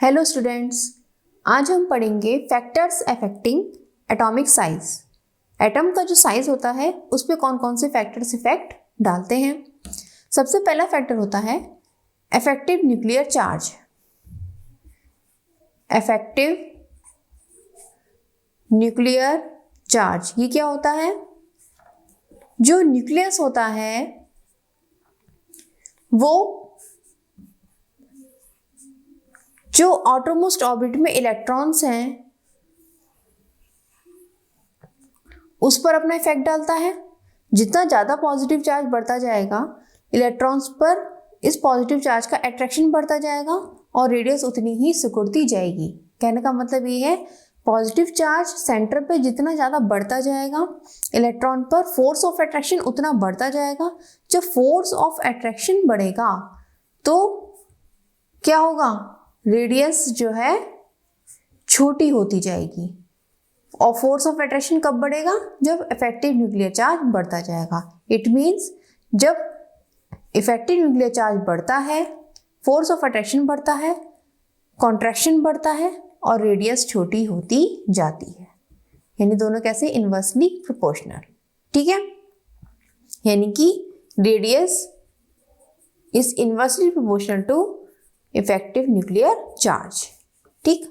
Hello students, आज हम पढ़ेंगे factors affecting atomic size. Atom का जो साइज होता है उस पर कौन कौन से फैक्टर्स इफेक्ट डालते हैं। सबसे पहला फैक्टर होता है effective nuclear charge. Effective nuclear charge ये क्या होता है? जो न्यूक्लियस होता है वो जो आउटरमोस्ट ऑर्बिट में इलेक्ट्रॉन्स हैं उस पर अपना इफेक्ट डालता है। जितना ज़्यादा पॉजिटिव चार्ज बढ़ता जाएगा इलेक्ट्रॉन्स पर इस पॉजिटिव चार्ज का अट्रैक्शन बढ़ता जाएगा और रेडियस उतनी ही सिकुड़ती जाएगी। कहने का मतलब ये है पॉजिटिव चार्ज सेंटर पे जितना ज़्यादा बढ़ता जाएगा इलेक्ट्रॉन पर फोर्स ऑफ अट्रैक्शन उतना बढ़ता जाएगा। जब फोर्स ऑफ अट्रैक्शन बढ़ेगा तो क्या होगा? रेडियस जो है छोटी होती जाएगी। और फोर्स ऑफ अट्रैक्शन कब बढ़ेगा? जब इफेक्टिव न्यूक्लियर चार्ज बढ़ता जाएगा। इट मीन्स जब इफेक्टिव न्यूक्लियर चार्ज बढ़ता है, फोर्स ऑफ अट्रैक्शन बढ़ता है, कॉन्ट्रैक्शन बढ़ता है और रेडियस छोटी होती जाती है। यानी दोनों कैसे? Inversely proportional. ठीक है, यानी कि radius is inversely proportional to effective nuclear charge. ठीक,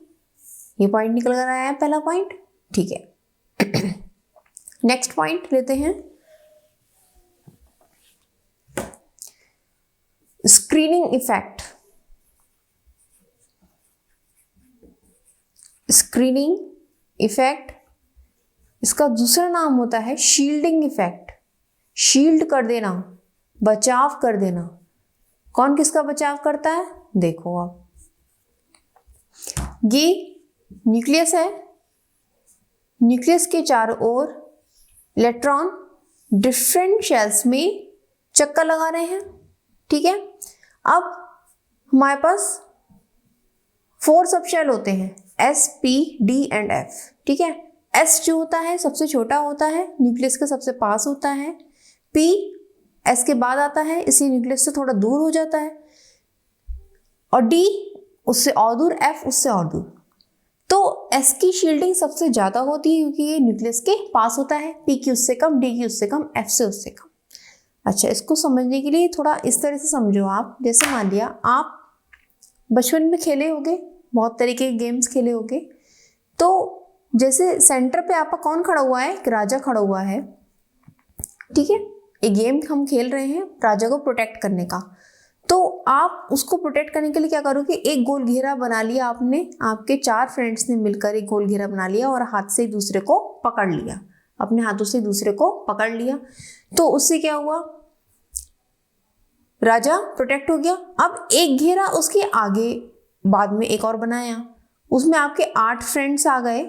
ये पॉइंट निकल कर आया है, पहला पॉइंट। ठीक है, नेक्स्ट पॉइंट लेते हैं, स्क्रीनिंग इफेक्ट। स्क्रीनिंग इफेक्ट इसका दूसरा नाम होता है शील्डिंग इफेक्ट। शील्ड कर देना, बचाव कर देना। कौन किसका बचाव करता है? देखो आप, ये न्यूक्लियस है, न्यूक्लियस के चारों ओर इलेक्ट्रॉन डिफरेंट शेल्स में चक्कर लगा रहे हैं। ठीक है, अब हमारे पास 4 सब शेल होते हैं, S, P, D and F। ठीक है, S जो होता है सबसे छोटा होता है, न्यूक्लियस के सबसे पास होता है। P S के बाद आता है, इसी न्यूक्लियस से थोड़ा दूर हो जाता है। और D उससे और दूर, F उससे और दूर। तो S की शील्डिंग सबसे ज़्यादा होती है क्योंकि ये न्यूक्लियस के पास होता है। P की उससे कम, D की उससे कम, F से उससे कम। अच्छा, इसको समझने के लिए थोड़ा इस तरह से समझो आप। जैसे मान लिया आप बचपन में खेले होगे, बहुत तरीके के गेम्स खेले होगे। तो जैसे सेंटर पे आपका कौन खड़ा हुआ है? एक राजा खड़ा हुआ है। ठीक है, एक गेम हम खेल रहे हैं राजा को प्रोटेक्ट करने का। तो आप उसको प्रोटेक्ट करने के लिए क्या करोगे? एक गोल घेरा बना लिया आपने, आपके 4 फ्रेंड्स ने मिलकर एक गोल घेरा बना लिया और हाथ से एक दूसरे को पकड़ लिया, अपने हाथों से दूसरे को पकड़ लिया। तो उससे क्या हुआ? राजा प्रोटेक्ट हो गया। अब एक घेरा उसके आगे बाद में एक और बनाया, उसमें आपके 8 फ्रेंड्स आ गए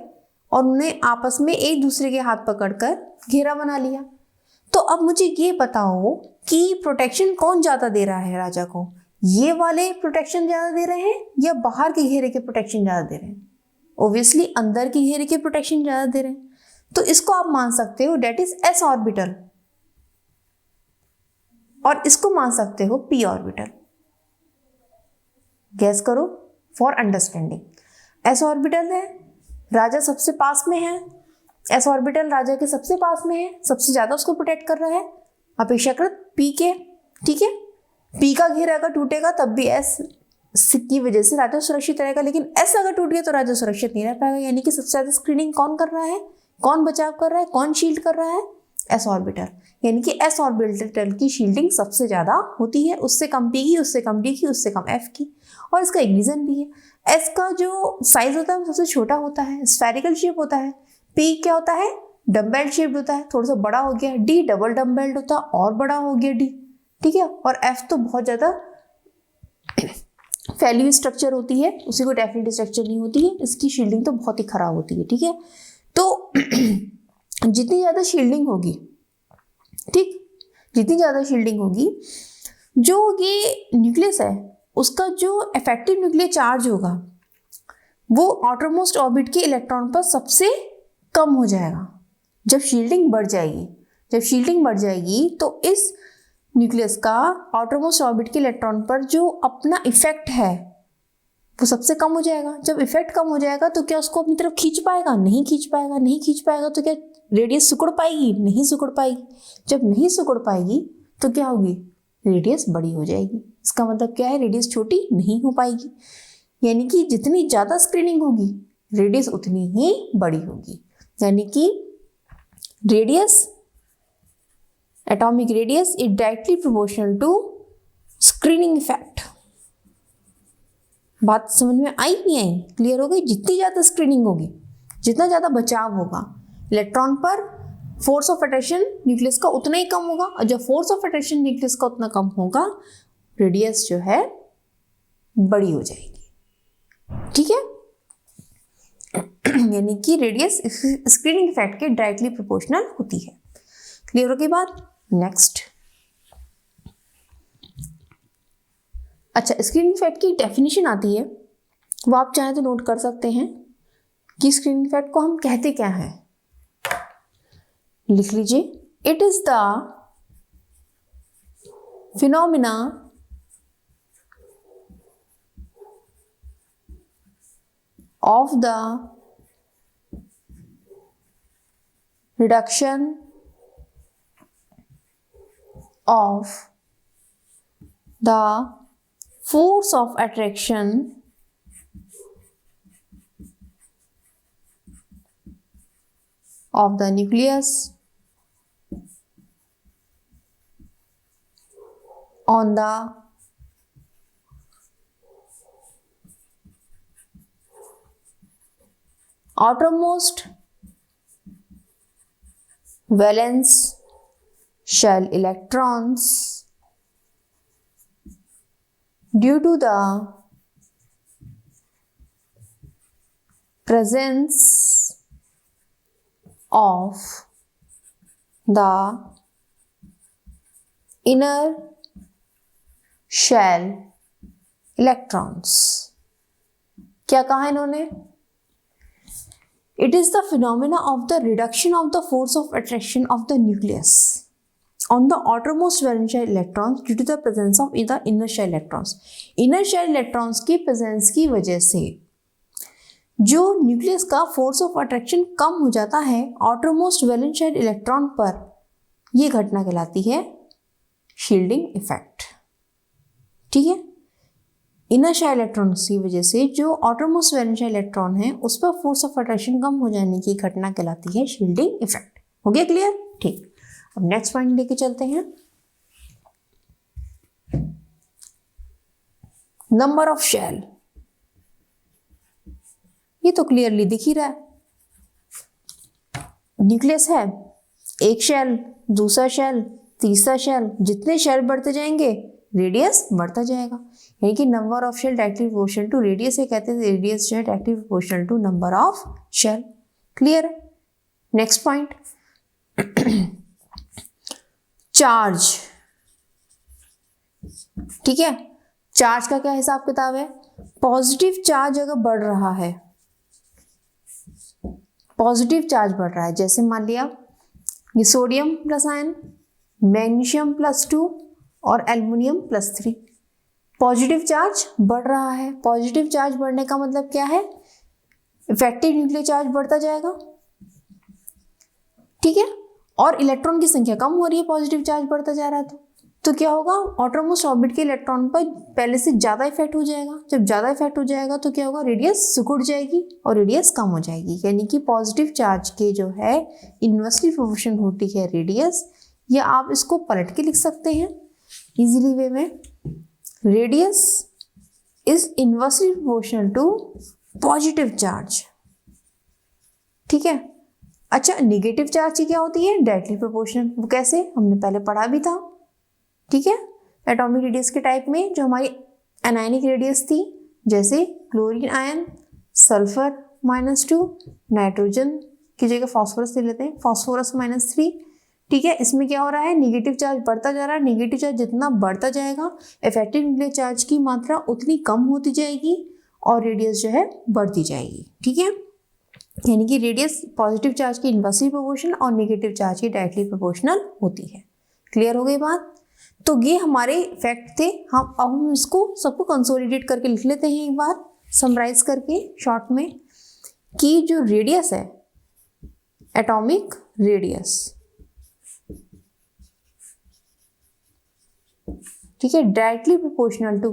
और उन्हें आपस में एक दूसरे के हाथ पकड़कर घेरा बना लिया। तो अब मुझे ये बताओ कि प्रोटेक्शन कौन ज़्यादा दे रहा है राजा को? ये वाले प्रोटेक्शन ज़्यादा दे रहे हैं या बाहर के घेरे के प्रोटेक्शन ज़्यादा दे रहे हैं? ओब्वियसली अंदर के घेरे के प्रोटेक्शन ज़्यादा दे रहे हैं। तो इसको आप मान सकते हो डेट इज S ऑर्बिटल, और इसको मान सकते हो P ऑर्बिटल। गैस करो फॉर अंडरस्टैंडिंग। S ऑर्बिटल है, राजा सबसे पास में है। S ऑर्बिटल राजा के सबसे पास में है, सबसे ज्यादा उसको प्रोटेक्ट कर रहा है अपेक्षाकृत P के। ठीक है, P का घेरा अगर टूटेगा तब भी S की वजह से राजा सुरक्षित रहेगा, लेकिन S अगर टूट गया तो राजा सुरक्षित नहीं रह पाएगा। यानी कि सबसे ज्यादा स्क्रीनिंग कौन कर रहा है, कौन बचाव कर रहा है, कौन शील्ड कर रहा है? S orbital. यानी कि S ऑर्बिटल की शील्डिंग सबसे ज्यादा होती है, उससे कम P की, उससे कम D की, उससे कम F की। और इसका एक रीजन भी है, S का जो साइज होता है वो सबसे छोटा होता है, स्फेरिकल शेप होता है। P क्या होता है? डम्बेल शेप होता है, थोड़ा सा बड़ा हो गया। D डबल डम्बेल्ड होता है और बड़ा हो गया D। ठीक है, और F तो बहुत ज्यादा फैली हुई स्ट्रक्चर होती है, उसी को डेफिनेट स्ट्रक्चर नहीं होती है, इसकी शील्डिंग तो बहुत ही खराब होती है। ठीक है, तो जितनी ज्यादा शील्डिंग होगी, ठीक, जितनी ज्यादा शील्डिंग होगी, जो ये न्यूक्लियस है उसका जो इफेक्टिव न्यूक्लियर चार्ज होगा वो आउटरमोस्ट ऑर्बिट के इलेक्ट्रॉन पर सबसे कम हो जाएगा जब शील्डिंग बढ़ जाएगी। जब शील्डिंग बढ़ जाएगी तो इस न्यूक्लियस का आउटरमोस्ट ऑर्बिट के इलेक्ट्रॉन पर जो अपना इफेक्ट है वो सबसे कम हो जाएगा। जब इफेक्ट कम हो जाएगा तो क्या उसको अपनी तरफ खींच पाएगा? नहीं खींच पाएगा। नहीं खींच पाएगा तो क्या रेडियस सिकुड़ पाएगी? नहीं सिकुड़ पाएगी। जब नहीं सिकुड़ पाएगी तो क्या होगी? रेडियस बड़ी हो जाएगी। इसका मतलब क्या है? रेडियस छोटी नहीं हो पाएगी। यानी कि जितनी ज़्यादा स्क्रीनिंग होगी रेडियस उतनी ही बड़ी होगी। यानी कि radius, atomic radius is directly proportional to screening effect. बात समझ में आई नहीं आई? क्लियर हो गई? जितनी ज़्यादा स्क्रीनिंग होगी, जितना ज़्यादा बचाव होगा इलेक्ट्रॉन पर, फोर्स ऑफ अट्रैक्शन न्यूक्लियस का उतना ही कम होगा। और जब फोर्स ऑफ अट्रैक्शन न्यूक्लियस का उतना कम होगा, रेडियस जो है बड़ी हो जाएगी। ठीक है? यानी कि रेडियस स्क्रीनिंग इफेक्ट के डायरेक्टली प्रोपोर्शनल होती है। क्लियर हो गई बात? नेक्स्ट, अच्छा, स्क्रीनिंग इफेक्ट की डेफिनेशन आती है, वो आप चाहें तो नोट कर सकते हैं कि स्क्रीनिंग इफेक्ट को हम कहते क्या हैं। लिख लीजिए, it is the phenomena of the reduction of the force of attraction of the nucleus on the outermost valence shell electrons due to the presence of the inner shell electrons। क्या कहा इन्होंने? It is the phenomena of the reduction of the force of attraction of the nucleus on the outermost valence shell electrons due to the presence of the inner shell electrons। inner shell electrons की presence की वजह से जो nucleus का force of attraction कम हो जाता है outermost valence shell electron पर, यह घटना कहलाती है शील्डिंग इफेक्ट। ठीक है? इनर शेल इलेक्ट्रॉन की वजह से जो आउटरमोस्ट वैलेंस शेल इलेक्ट्रॉन है उस पर फोर्स ऑफ अट्रैक्शन कम हो जाने की घटना कहलाती है शील्डिंग इफेक्ट। हो गया क्लियर? ठीक, अब नेक्स्ट पॉइंट लेके चलते हैं। नंबर ऑफ शेल, ये तो क्लियरली दिख ही रहा है। न्यूक्लियस है, एक शेल, दूसरा शेल, तीसरा शेल, जितने शेल बढ़ते जाएंगे रेडियस बढ़ता जाएगा। यानी कि number of shell directly proportional to radius है, कहते हैं रेडियस जो है directly proportional to number of shell. Clear है? Next point, charge. ठीक है, चार्ज का क्या हिसाब किताब है? पॉजिटिव चार्ज अगर बढ़ रहा है, पॉजिटिव चार्ज बढ़ रहा है, जैसे मान लिया ये सोडियम प्लस आयन, मैग्नीशियम +2 और एल्युमिनियम +3, पॉजिटिव चार्ज बढ़ रहा है। पॉजिटिव चार्ज बढ़ने का मतलब क्या है? इफेक्टिव न्यूक्लियर चार्ज बढ़ता जाएगा। ठीक है, और इलेक्ट्रॉन की संख्या कम हो रही है, पॉजिटिव चार्ज बढ़ता जा रहा है तो क्या होगा? आउटरमोस्ट ऑर्बिट के इलेक्ट्रॉन पर पहले से ज़्यादा इफेक्ट हो जाएगा। जब ज़्यादा इफेक्ट हो जाएगा तो क्या होगा? रेडियस सिकुड़ जाएगी और रेडियस कम हो जाएगी। यानी कि पॉजिटिव चार्ज के जो है इन्वर्सली प्रोपोर्शनल होती है रेडियस, या आप इसको पलट के लिख सकते हैं इजीली वे में, radius is inversely proportional to positive charge. ठीक है, अच्छा, नेगेटिव चार्ज की क्या होती है? Directly proportional. वो कैसे? हमने पहले पढ़ा भी था। ठीक है, एटॉमिक रेडियस के टाइप में जो हमारी एनायनिक रेडियस थी, जैसे क्लोरीन आयन, सल्फर -2, नाइट्रोजन की जगह फॉस्फोरस ले लेते हैं, फॉस्फोरस -3। ठीक है, इसमें क्या हो रहा है? नेगेटिव चार्ज बढ़ता जा रहा है। नेगेटिव चार्ज जितना बढ़ता जाएगा इफेक्टिव न्यूक्लियर चार्ज की मात्रा उतनी कम होती जाएगी और रेडियस जो है बढ़ती जाएगी। ठीक है, यानी कि रेडियस पॉजिटिव चार्ज की इन्वर्सली प्रोपोर्शनल और नेगेटिव चार्ज की डायरेक्टली प्रोपोर्शनल होती है। क्लियर हो गई बात? तो ये हमारे फैक्ट थे। हम इसको सबको कंसोलिडेट करके लिख लेते हैं एक बार। समराइज करके शॉर्ट में, कि जो रेडियस है, एटॉमिक रेडियस, ठीक है, डायरेक्टली प्रोपोर्शनल टू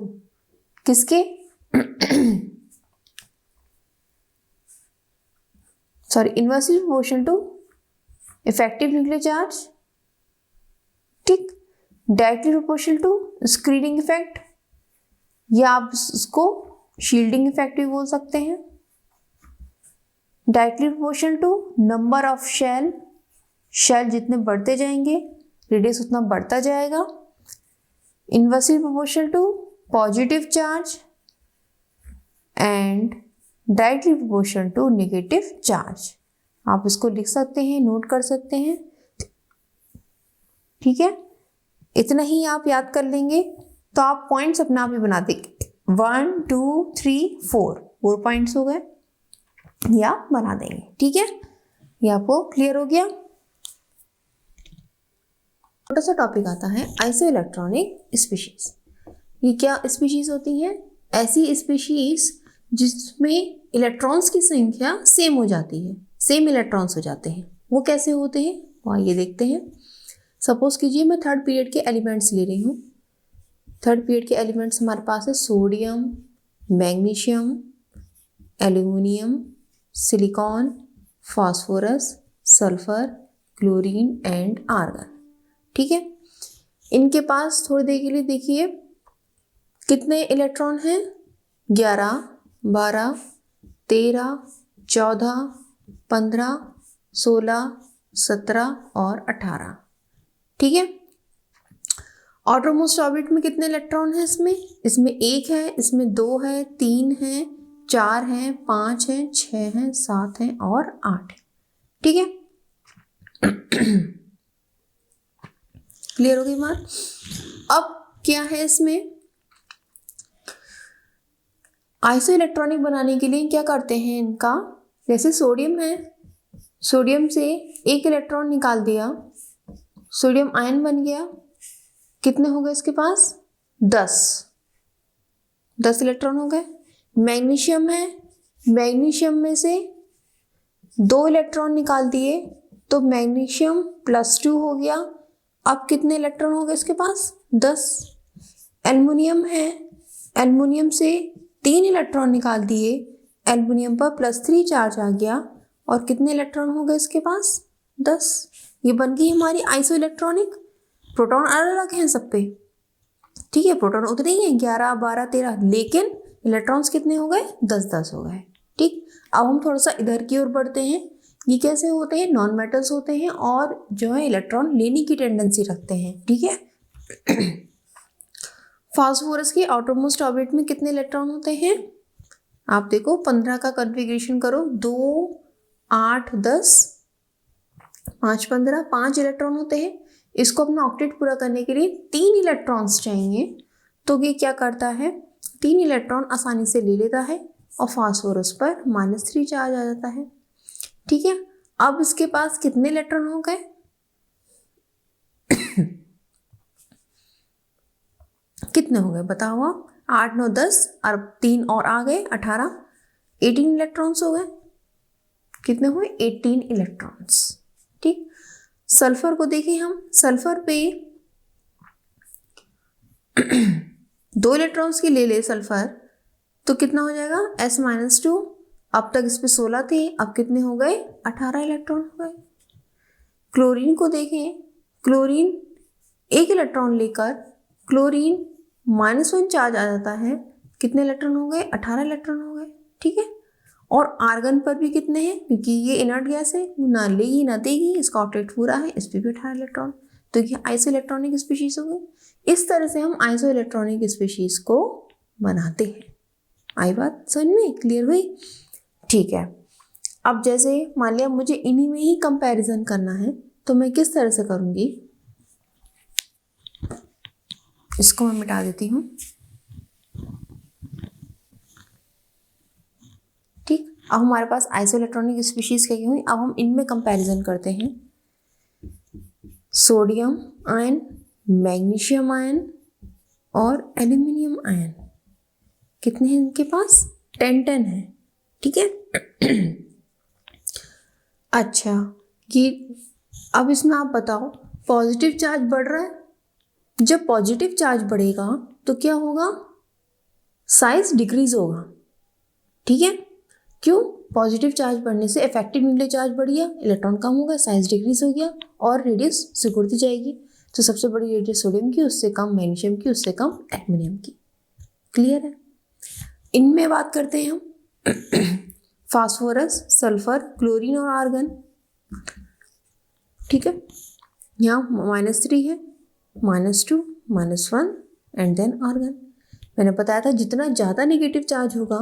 किसके sorry inversely proportional to effective nuclear charge, ठीक, directly proportional to screening effect, या आप इसको शील्डिंग इफेक्ट भी बोल सकते हैं, directly proportional to number of shell, shell जितने बढ़ते जाएंगे रेडियस उतना बढ़ता जाएगा, inversely proportional to positive charge and directly proportional to negative charge. आप इसको लिख सकते हैं, नोट कर सकते हैं, ठीक है। इतना ही आप याद कर लेंगे तो आप पॉइंट्स अपने आप ही बना देंगे। 1 2 3 4 पॉइंट्स हो गए, या बना देंगे, ठीक है। ये आपको क्लियर हो गया। छोटा सा टॉपिक आता है आइसो इलेक्ट्रॉनिक स्पीशीज। ये क्या स्पीशीज होती हैं? ऐसी स्पीशीज जिसमें इलेक्ट्रॉन्स की संख्या सेम हो जाती है, सेम इलेक्ट्रॉन्स हो जाते हैं। वो कैसे होते हैं वो आइए देखते हैं। सपोज कीजिए मैं थर्ड पीरियड के एलिमेंट्स ले रही हूँ। थर्ड पीरियड के एलिमेंट्स हमारे पास है sodium, magnesium, aluminium, silicon, phosphorus, sulphur, chlorine and argon, ठीक है। इनके पास थोड़ी देर के लिए देखिए कितने इलेक्ट्रॉन हैं? 11, 12, 13, 14, 15, 16, 17 और 18, ठीक है। आउटरमोस्ट ऑर्बिट में कितने इलेक्ट्रॉन हैं इसमें? इसमें 1 है, इसमें 2 है, 3 है, 4 है, 5 है, 6 है, 7 है और 8 है, ठीक है। क्लियर हो गई बात? अब क्या है इसमें, आइसो इलेक्ट्रॉनिक बनाने के लिए क्या करते हैं इनका, जैसे सोडियम है, सोडियम से एक इलेक्ट्रॉन निकाल दिया, सोडियम आयन बन गया। कितने हो गए इसके पास? 10 इलेक्ट्रॉन हो गए। मैग्नीशियम है, मैग्नीशियम में से 2 इलेक्ट्रॉन निकाल दिए तो मैग्नीशियम +2 हो गया। अब कितने इलेक्ट्रॉन हो गए इसके पास? 10। एल्युमिनियम है, एल्युमिनियम से 3 इलेक्ट्रॉन निकाल दिए, एल्युमिनियम पर +3 चार्ज आ गया और कितने इलेक्ट्रॉन हो गए इसके पास? 10। ये बन गई हमारी आइसो इलेक्ट्रॉनिक। प्रोटॉन अलग अलग हैं सब पे, ठीक है, प्रोटॉन उतने ही हैं 11, 12, 13, लेकिन इलेक्ट्रॉन्स कितने हो गए? 10 हो गए, ठीक। अब हम थोड़ा सा इधर की ओर बढ़ते हैं। ये कैसे होते हैं? नॉन मेटल्स होते हैं और जो है इलेक्ट्रॉन लेने की टेंडेंसी रखते हैं, ठीक है। फास्फोरस के आउटरमोस्ट ऑर्बिट में कितने इलेक्ट्रॉन होते हैं? आप देखो 15 का कन्फिग्रेशन करो, 2, 8, 10, 5, 15, 5 इलेक्ट्रॉन होते हैं। इसको अपना ऑक्टेट पूरा करने के लिए 3 इलेक्ट्रॉन्स चाहिए, तो ये क्या करता है, 3 इलेक्ट्रॉन आसानी से ले लेता है और फास्फोरस पर -3 चार्ज आ जाता है, ठीक है। अब इसके पास कितने इलेक्ट्रॉन हो गए? कितने हो गए बताओ आप? 8, 9, 10 और 3 और आ गए 18, 18 इलेक्ट्रॉन्स हो गए। कितने हुए? 18 इलेक्ट्रॉन्स, ठीक। सल्फर को देखें हम, सल्फर पे 2 इलेक्ट्रॉन्स की ले ले सल्फर तो कितना हो जाएगा? S-2। अब तक इस पे 16 थे, अब कितने हो गए? 18 इलेक्ट्रॉन हो गए। क्लोरीन को देखें, क्लोरीन 1 इलेक्ट्रॉन लेकर क्लोरीन -1 चार्ज आ जाता है। कितने इलेक्ट्रॉन हो गए? 18 इलेक्ट्रॉन हो गए, ठीक है। और आर्गन पर भी कितने हैं? क्योंकि ये इनर्ट गैस है, ना लेगी ना देगी, इसका ऑक्टेट पूरा है, इस पर भी 18 इलेक्ट्रॉन, तो ये आइसो इलेक्ट्रॉनिक स्पीशीज हो गई। इस तरह से हम आइसो इलेक्ट्रॉनिक स्पीशीज को बनाते हैं। आई बात समझ में? क्लियर हुई? ठीक है। अब जैसे मान लिया मुझे इन्हीं में ही कंपैरिजन करना है, तो मैं किस तरह से करूँगी? इसको मैं मिटा देती हूँ, ठीक। अब हमारे पास आइसो इलेक्ट्रॉनिक स्पीशीज क्या हुई, अब हम इनमें कंपैरिजन करते हैं। सोडियम आयन, मैग्नीशियम आयन और एल्यूमिनियम आयन, कितने हैं इनके पास? 10 है, ठीक है। अच्छा, ये अब इसमें आप बताओ, पॉजिटिव चार्ज बढ़ रहा है, जब पॉजिटिव चार्ज बढ़ेगा तो क्या होगा, साइज डिक्रीज होगा, ठीक है। क्यों, पॉजिटिव चार्ज बढ़ने से इफेक्टिव न्यूक्लियर चार्ज बढ़ गया, इलेक्ट्रॉन कम हो गया, साइज डिक्रीज हो गया और रेडियस सिकुड़ती जाएगी। तो सबसे बड़ी रेडियस सोडियम की, उससे कम मैग्नीशियम की, उससे कम एल्युमिनियम की। क्लियर है। इनमें बात करते हैं हम फास्फोरस, सल्फर, क्लोरीन और आर्गन, ठीक है। यहाँ -3 है, -2, -1 एंड देन आर्गन। मैंने बताया था जितना ज़्यादा नेगेटिव चार्ज होगा,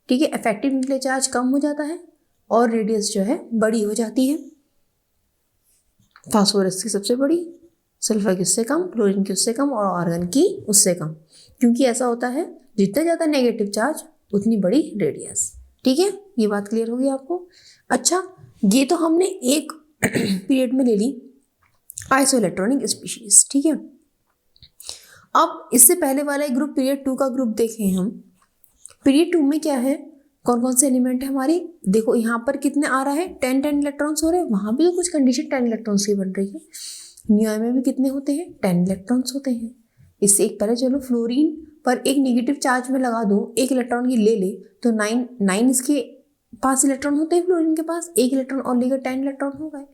ठीक है, इफेक्टिव न्यूक्लियर चार्ज कम हो जाता है और रेडियस जो है बड़ी हो जाती है। फास्फोरस की सबसे बड़ी, सल्फर की उससे कम, क्लोरीन की उससे कम और आर्गन की उससे कम, क्योंकि ऐसा होता है जितना ज़्यादा नेगेटिव चार्ज उतनी बड़ी रेडियस, ठीक है। ये बात क्लियर होगी आपको। अच्छा, ये तो हमने एक पीरियड में ले ली आइसोइलेक्ट्रॉनिक स्पीशीज, ठीक है। अब इससे पहले वाला एक ग्रुप, पीरियड 2 का ग्रुप देखें हम। पीरियड 2 में क्या है, कौन कौन से एलिमेंट है हमारे, देखो यहाँ पर कितने आ रहा है, 10 इलेक्ट्रॉन्स हो रहे हैं, वहाँ भी तो कुछ कंडीशन 10 इलेक्ट्रॉन्स की बन रही है। नियोन में भी कितने होते हैं, 10 इलेक्ट्रॉन्स होते हैं। इससे एक पहले चलो फ्लोरीन पर एक नेगेटिव चार्ज में लगा दूँ, 1 इलेक्ट्रॉन की ले ले तो 9 इसके पास इलेक्ट्रॉन होते हैं, फ्लोरीन के पास 1 इलेक्ट्रॉन और लेकर 10 इलेक्ट्रॉन हो गए,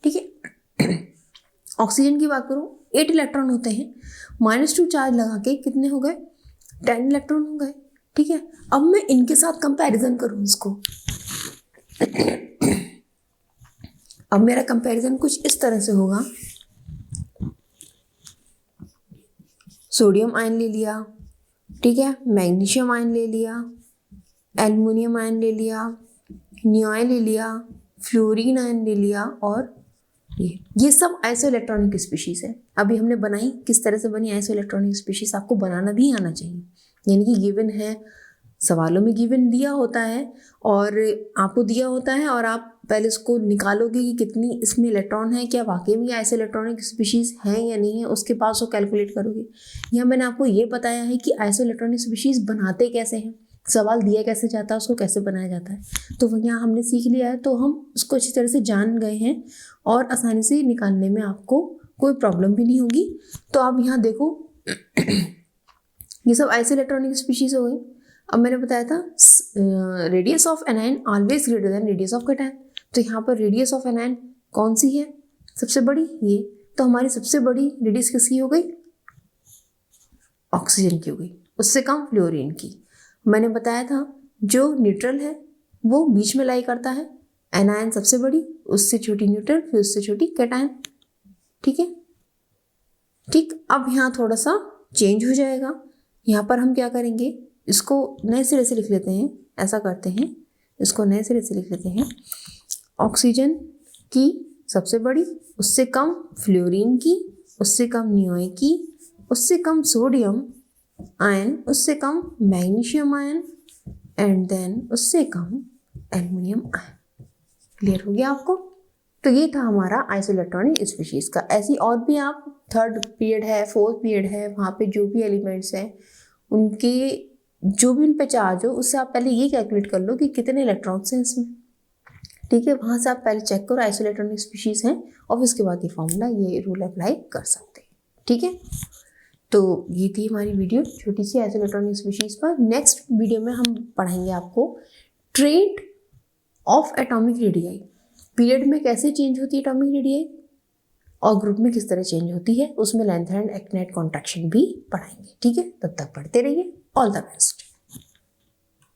ठीक है। ऑक्सीजन की बात करूँ, 8 इलेक्ट्रॉन होते हैं, -2 चार्ज लगा के कितने हो गए, 10 इलेक्ट्रॉन हो गए, ठीक है। अब मैं इनके साथ कंपैरिजन करूँ इसको, अब मेरा कंपैरिजन कुछ इस तरह से होगा, सोडियम आयन ले लिया, ठीक है, मैग्नीशियम आयन ले लिया, एल्युमिनियम आयन ले लिया, नियोन ले लिया, फ्लोरीन आयन ले लिया और ये सब आइसोइलेक्ट्रॉनिक स्पीशीज है। अभी हमने बनाई, किस तरह से बनी आइसोइलेक्ट्रॉनिक स्पीशीज, आपको बनाना भी आना चाहिए, यानी कि गिवन है, सवालों में गिवन दिया होता है और आपको दिया होता है और आप पहले उसको निकालोगे कि कितनी इसमें इलेक्ट्रॉन है, क्या वाकई में आइसोइलेक्ट्रॉनिक स्पीशीज हैं या नहीं है, उसके बाद उसको कैलकुलेट करोगे। यहाँ मैंने आपको ये बताया है कि आइसोइलेक्ट्रॉनिक स्पीशीज बनाते कैसे हैं, सवाल दिया कैसे जाता है, उसको कैसे बनाया जाता है, तो यहाँ हमने सीख लिया है, तो हम उसको अच्छी तरह से जान गए हैं और आसानी से निकालने में आपको कोई प्रॉब्लम भी नहीं होगी। तो आप यहाँ देखो ये सब आइसोइलेक्ट्रॉनिक स्पीशीज हो गई। अब मैंने बताया था radius of anion always greater than radius of cation, तो यहाँ पर रेडियस ऑफ एनायन कौन सी है, सबसे बड़ी ये, तो हमारी सबसे बड़ी रेडियस किसकी हो गई, ऑक्सीजन की हो गई, उससे कम फ्लोरीन की। मैंने बताया था जो न्यूट्रल है वो बीच में लाई करता है, एनायन सबसे बड़ी, उससे छोटी न्यूट्रल, फिर उससे छोटी कैटायन, ठीक है। ठीक, अब यहाँ थोड़ा सा चेंज हो जाएगा, यहाँ पर हम क्या करेंगे, इसको नए सिरे से लिख लेते हैं, ऐसा करते हैं, इसको नए सिरे से लिख लेते हैं, ऑक्सीजन की सबसे बड़ी, उससे कम फ्लोरीन की, उससे कम नियोन की, उससे कम सोडियम आयन, उससे कम मैग्नीशियम आयन एंड देन उससे कम एल्युमिनियम आयन। क्लियर हो गया आपको। तो ये था हमारा आइसोइलेक्ट्रॉनिक स्पीशीज का। ऐसी और भी आप 3rd पीरियड है, 4th पीरियड है, वहाँ पे जो भी एलिमेंट्स हैं उनके जो भी उन पे चार्ज हो, उससे आप पहले ये कैलकुलेट कर लो कि कितने इलेक्ट्रॉन्स हैं इसमें, ठीक है। वहाँ से आप पहले चेक करो आइसोइलेक्ट्रॉनिक स्पीशीज हैं और उसके बाद ये फॉर्मूला, ये रूल अप्लाई कर सकते हैं, ठीक है। तो ये थी हमारी वीडियो छोटी सी आइसोइलेक्ट्रॉनिक स्पीशीज पर। नेक्स्ट वीडियो में हम पढ़ाएंगे आपको trade off atomic radii, period में कैसे चेंज होती है एटॉमिक रेडियाई और ग्रुप में किस तरह चेंज होती है, उसमें लेंथ एंड एक्टिनाइट कॉन्ट्रैक्शन भी पढ़ाएंगे, ठीक है। तब तक पढ़ते रहिए। All the best.